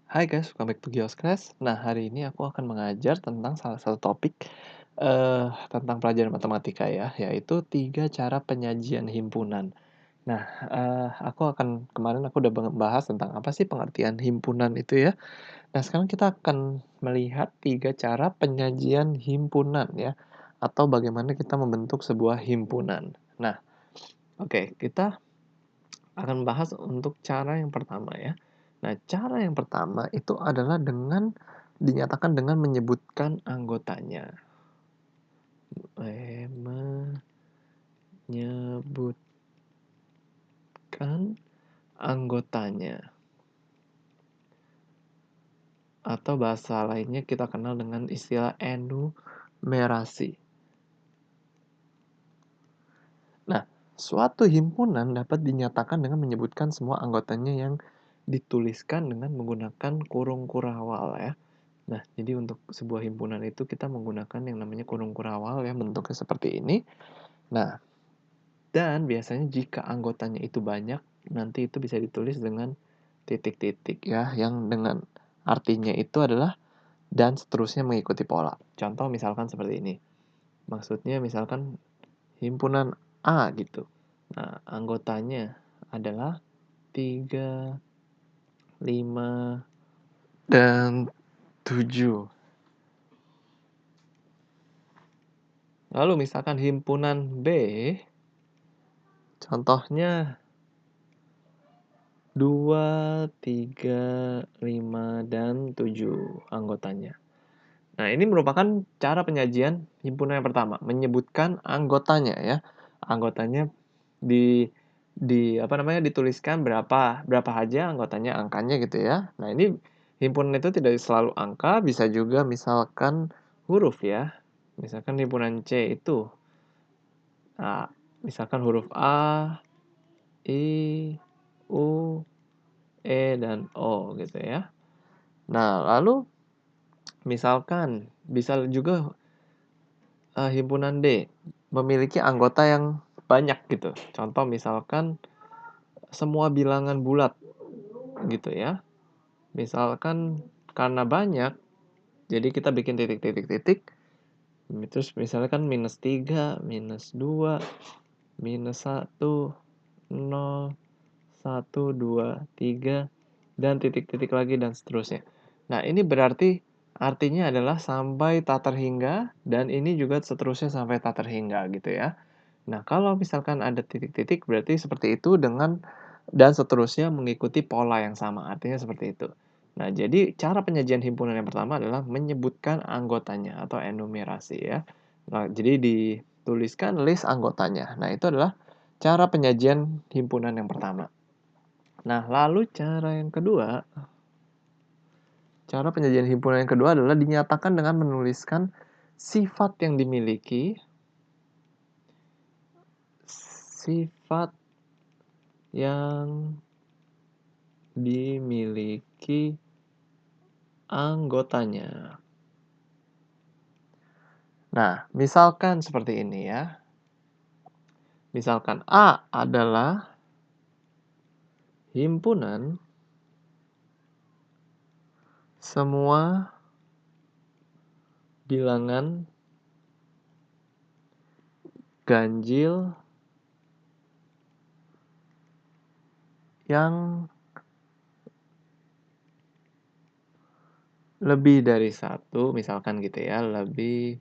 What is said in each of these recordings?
Hai guys, welcome back to Geoscrash. Nah, hari ini aku akan mengajar tentang salah satu topik tentang pelajaran matematika ya, yaitu 3 cara penyajian himpunan. Nah, kemarin aku udah bahas tentang apa sih pengertian himpunan itu ya. Nah, sekarang kita akan melihat 3 cara penyajian himpunan ya, atau bagaimana kita membentuk sebuah himpunan. Nah, oke, kita akan bahas untuk cara yang pertama ya. Nah, cara yang pertama itu adalah dinyatakan dengan menyebutkan anggotanya. Menyebutkan anggotanya. Atau bahasa lainnya kita kenal dengan istilah enumerasi. Nah, suatu himpunan dapat dinyatakan dengan menyebutkan semua anggotanya yang dituliskan dengan menggunakan kurung kurawal ya. Nah, jadi untuk sebuah himpunan itu kita menggunakan yang namanya kurung kurawal ya, bentuknya seperti ini. Nah, dan biasanya jika anggotanya itu banyak, nanti itu bisa ditulis dengan titik-titik ya, yang dengan artinya itu adalah dan seterusnya mengikuti pola. Contoh misalkan seperti ini. Maksudnya misalkan himpunan A gitu. Nah, anggotanya adalah 3, 5, dan 7. Lalu misalkan himpunan B, contohnya 2, 3, 5, dan 7 anggotanya. Nah, ini merupakan cara penyajian himpunan yang pertama, menyebutkan anggotanya ya. Anggotanya dituliskan berapa aja anggotanya, angkanya gitu ya. Nah, ini himpunan itu tidak selalu angka, bisa juga misalkan huruf ya. Misalkan himpunan C itu misalkan huruf A, I, U, E, dan O gitu ya. Nah, lalu misalkan bisa juga himpunan D memiliki anggota yang banyak gitu. Contoh misalkan semua bilangan bulat gitu ya. Misalkan karena banyak, jadi kita bikin titik-titik-titik. Terus misalkan -3, -2, -1, 0, 1, 2, 3, dan titik-titik lagi dan seterusnya. Nah, ini berarti artinya adalah sampai tak terhingga, dan ini juga seterusnya sampai tak terhingga gitu ya. Nah, kalau misalkan ada titik-titik berarti seperti itu dan seterusnya mengikuti pola yang sama, artinya seperti itu. Nah, jadi cara penyajian himpunan yang pertama adalah menyebutkan anggotanya atau enumerasi ya. Nah, jadi dituliskan list anggotanya. Nah, itu adalah cara penyajian himpunan yang pertama. Nah, lalu cara penyajian himpunan yang kedua adalah dinyatakan dengan menuliskan sifat yang dimiliki anggotanya. Nah, misalkan seperti ini ya. Misalkan A adalah himpunan semua bilangan ganjil yang lebih dari 1, misalkan gitu ya, lebih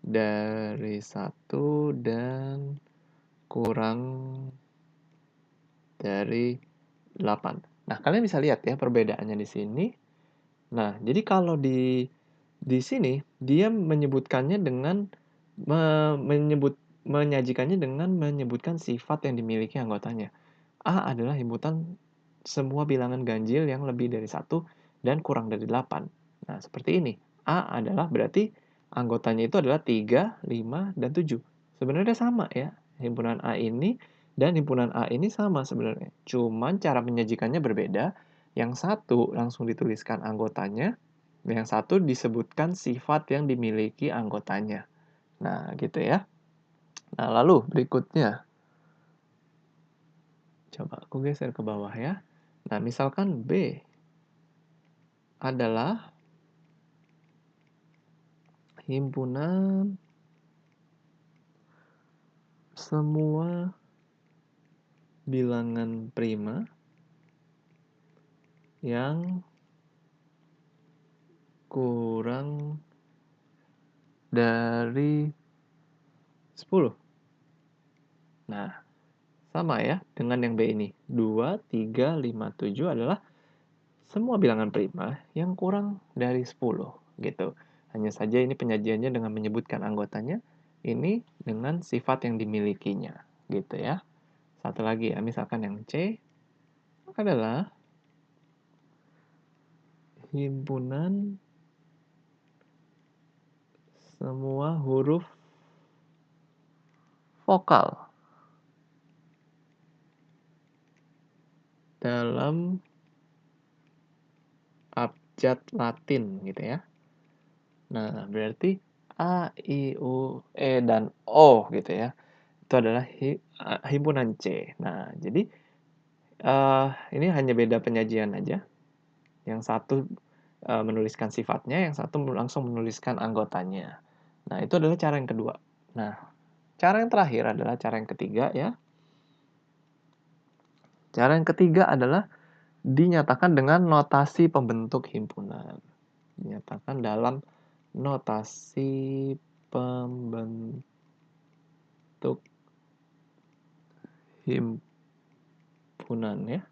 dari 1 dan kurang dari 8. Nah, kalian bisa lihat ya perbedaannya di sini. Nah, jadi kalau di sini dia menyebutkannya dengan menyajikannya dengan menyebutkan sifat yang dimiliki anggotanya. A adalah himpunan semua bilangan ganjil yang lebih dari 1 dan kurang dari 8. Nah, seperti ini. A adalah berarti anggotanya itu adalah 3, 5, dan 7. Sebenarnya sama ya. Himpunan A ini dan himpunan A ini sama sebenarnya. Cuman cara menyajikannya berbeda. Yang satu langsung dituliskan anggotanya, yang satu disebutkan sifat yang dimiliki anggotanya. Nah, gitu ya. Nah, lalu berikutnya. Coba aku geser ke bawah ya. Nah, misalkan B. adalah himpunan semua bilangan prima yang kurang dari 10. Nah, sama ya dengan yang B ini. 2, 3, 5, 7 adalah semua bilangan prima yang kurang dari 10 gitu. Hanya saja ini penyajiannya dengan menyebutkan anggotanya, ini dengan sifat yang dimilikinya gitu ya. Satu lagi ya, misalkan yang C adalah himpunan semua huruf vokal dalam abjad Latin gitu ya. Nah, berarti A, I, U, E, dan O gitu ya. Itu adalah himpunan C. Nah, jadi ini hanya beda penyajian aja. Yang satu menuliskan sifatnya, yang satu langsung menuliskan anggotanya. Nah, itu adalah cara yang kedua. Nah, cara yang terakhir adalah cara yang ketiga ya. Cara yang ketiga adalah dinyatakan dengan notasi pembentuk himpunan. Dinyatakan dalam notasi pembentuk himpunan ya.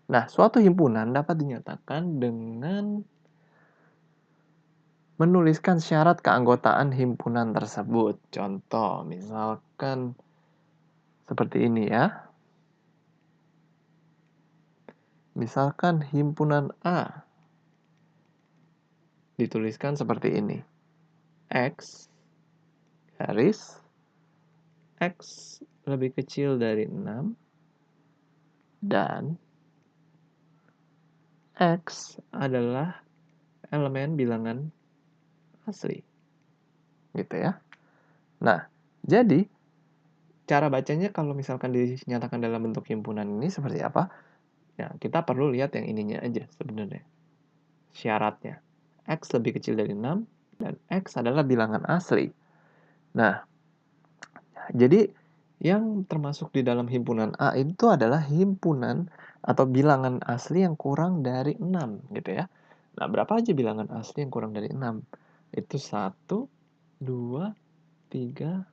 Nah, suatu himpunan dapat dinyatakan dengan menuliskan syarat keanggotaan himpunan tersebut. Contoh, misalkan seperti ini ya. Misalkan himpunan A dituliskan seperti ini. X garis X lebih kecil dari 6 dan X adalah elemen bilangan asli. Gitu ya. Nah, jadi cara bacanya kalau misalkan dinyatakan dalam bentuk himpunan ini seperti apa? Ya, kita perlu lihat yang ininya aja sebenarnya. Syaratnya. X lebih kecil dari 6 dan X adalah bilangan asli. Nah, jadi yang termasuk di dalam himpunan A itu adalah himpunan atau bilangan asli yang kurang dari 6 gitu ya. Nah, berapa aja bilangan asli yang kurang dari 6? Itu 1, 2, 3,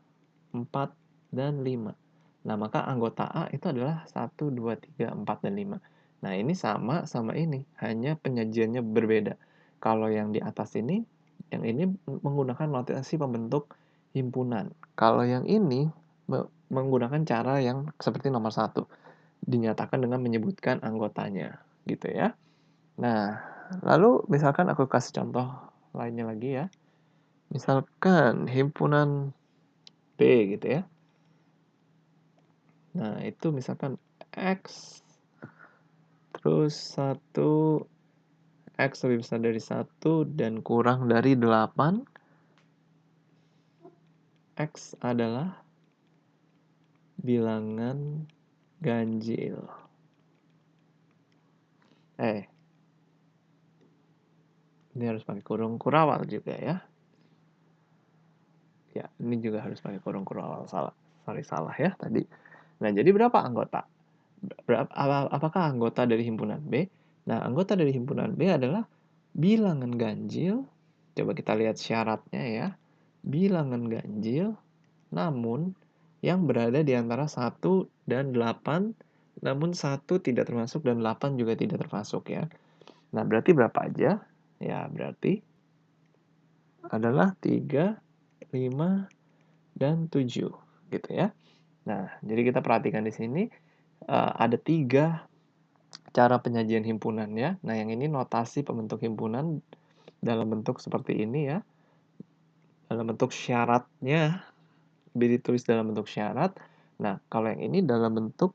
4, dan 5. Nah, maka anggota A itu adalah 1, 2, 3, 4, dan 5. Nah, ini sama ini, hanya penyajiannya berbeda. Kalau yang di atas ini, yang ini menggunakan notasi pembentuk himpunan. Kalau yang ini menggunakan cara yang seperti nomor 1, dinyatakan dengan menyebutkan anggotanya, gitu ya. Nah, lalu misalkan aku kasih contoh lainnya lagi ya. Misalkan himpunan B gitu ya. Nah, itu misalkan X terus 1 X lebih besar dari 1 dan kurang dari 8. X adalah bilangan ganjil. Ini harus pakai kurung kurawal juga ya. Ya, ini juga harus pakai kurung kurawal. Salah ya tadi. Nah, jadi berapa anggota? Apakah anggota dari himpunan B? Nah, anggota dari himpunan B adalah bilangan ganjil. Coba kita lihat syaratnya ya. Bilangan ganjil, namun yang berada di antara 1 dan 8, namun 1 tidak termasuk dan 8 juga tidak termasuk ya. Nah, berarti berapa aja? Ya, berarti adalah 3, 5, dan 7 gitu ya. Nah, jadi kita perhatikan di sini ada 3 cara penyajian himpunan ya. Nah, yang ini notasi pembentuk himpunan dalam bentuk seperti ini ya. Dalam bentuk syaratnya, ditulis dalam bentuk syarat. Nah, kalau yang ini dalam bentuk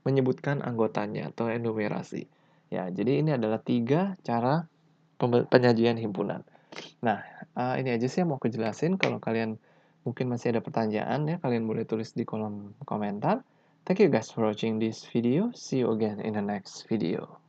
menyebutkan anggotanya atau enumerasi. Ya, jadi ini adalah 3 cara penyajian himpunan. Nah, ini aja sih yang mau aku jelasin. Kalau kalian mungkin masih ada pertanyaan ya, kalian boleh tulis di kolom komentar. Thank you guys for watching this video. See you again in the next video.